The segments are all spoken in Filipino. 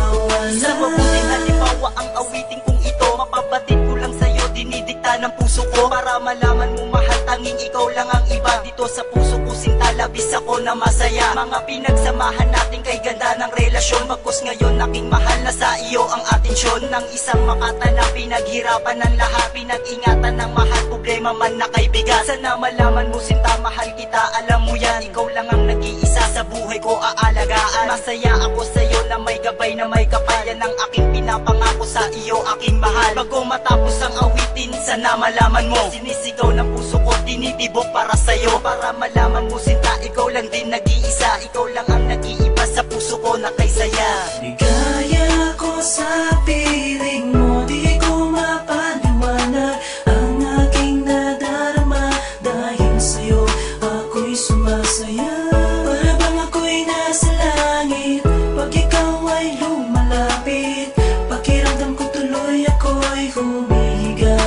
kawalan. Sa mabuting halimbawa ang awiting kong ito, mapabatid ko lang sa'yo, dinidikta ng puso ko. Para malaman mo mahal, tanging ikaw lang ang iba. Dito sa puso ko sinta, labis ako na masaya. Mga pinagsamahan natin kay ganda ng relasyon. Bagkus ngayon aking mahal, na sa iyo ang atensyon. Ng isang makatana, pinaghirapan ng lahat, pinag-ingatan ng mahal, problema man na kaibigan. Sana malaman mo sinta, mahal kita, alam mo yan. Ikaw lang ang nag-iisa sa buhay ko aalagaan. Masaya ako sa'yo na may gabay na may kapayan. Ang aking pinapangako sa iyo, aking mahal. Bago matapos ang awitin, sana malaman mo, sinisigaw ng puso ko, dinitibok para sa'yo. Para malaman mo sinta, ikaw lang din nag-iisa. Ikaw lang ang nag-iiba sa puso ko na kay saya. Ligaya ko sa piling mo, di ko mapaliwanag ang aking nadarama. Dahil sa'yo ako'y sumasaya. Para bang ako'y nasa langit pag ikaw ay lumalapit. Pakiramdam ko tuloy ako'y humihiga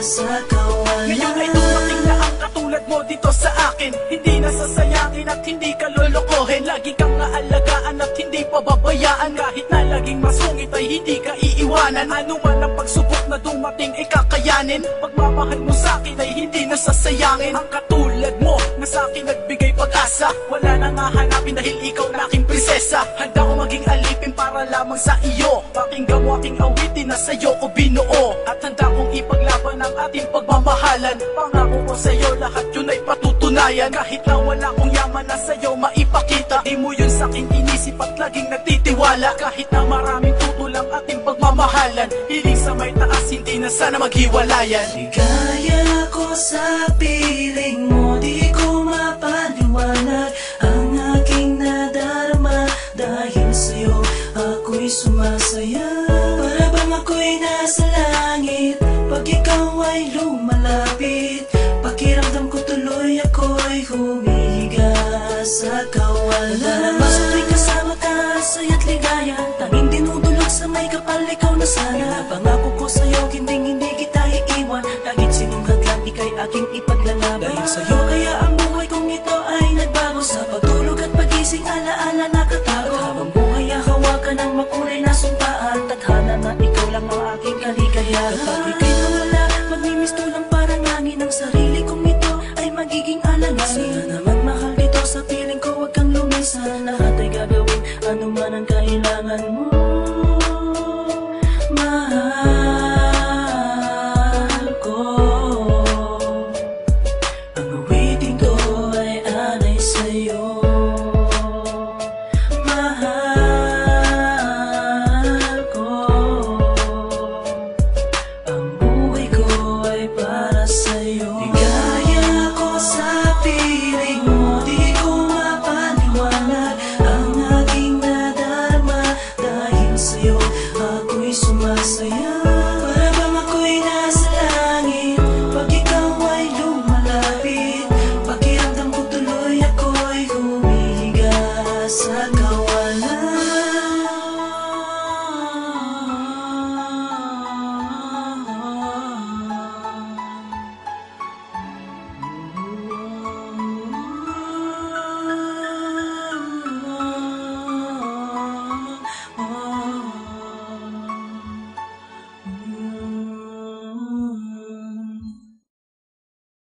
sa kawalan. Ngayon ay dumating na ang katulad mo dito sa akin. Hindi nasasayangin at hindi ka lolokohin. Lagi kang naalagaan at hindi pababayaan. Kahit na laging masungit ay hindi ka iiwanan. Ano man ang pagsubok na dumating ay kakayanin. Pagmamahal mo sa akin ay hindi nasasayangin. Ang katulad mo na sa akin nagbigay pag-asa. Wala nang hahanapin dahil ikaw na aking prinsesa. Handa ko maging alipin para lamang sa iyo. Pakinggan mo aking awitin na sa'yo ko binuo. At handa kong ipaglaban ang ating pagmamahalan. Pangako ko sa'yo lahat yun ay patutunayan. Kahit na wala kong yaman na sa'yo maipakita, di mo yun sa'kin inisip at laging nagtitiwala. Kahit na maraming tutulang ating pagmamahalan, hiling sa may taas, hindi na sana maghiwalayan. Ligaya ko sa piling mo, di ko mapaliwanag ang aking nadarama. Dahil sa'yo ako'y sumasaya. Para bang ako'y nasa langit pag ikaw ay lumalapit. Pakiramdam ko tuloy ako'y humihiga sa kawalan. Lalabas at tuwing kasama ka, saya't ligaya. Tanging dinudulog sa may kapal, ikaw na sana. Pangako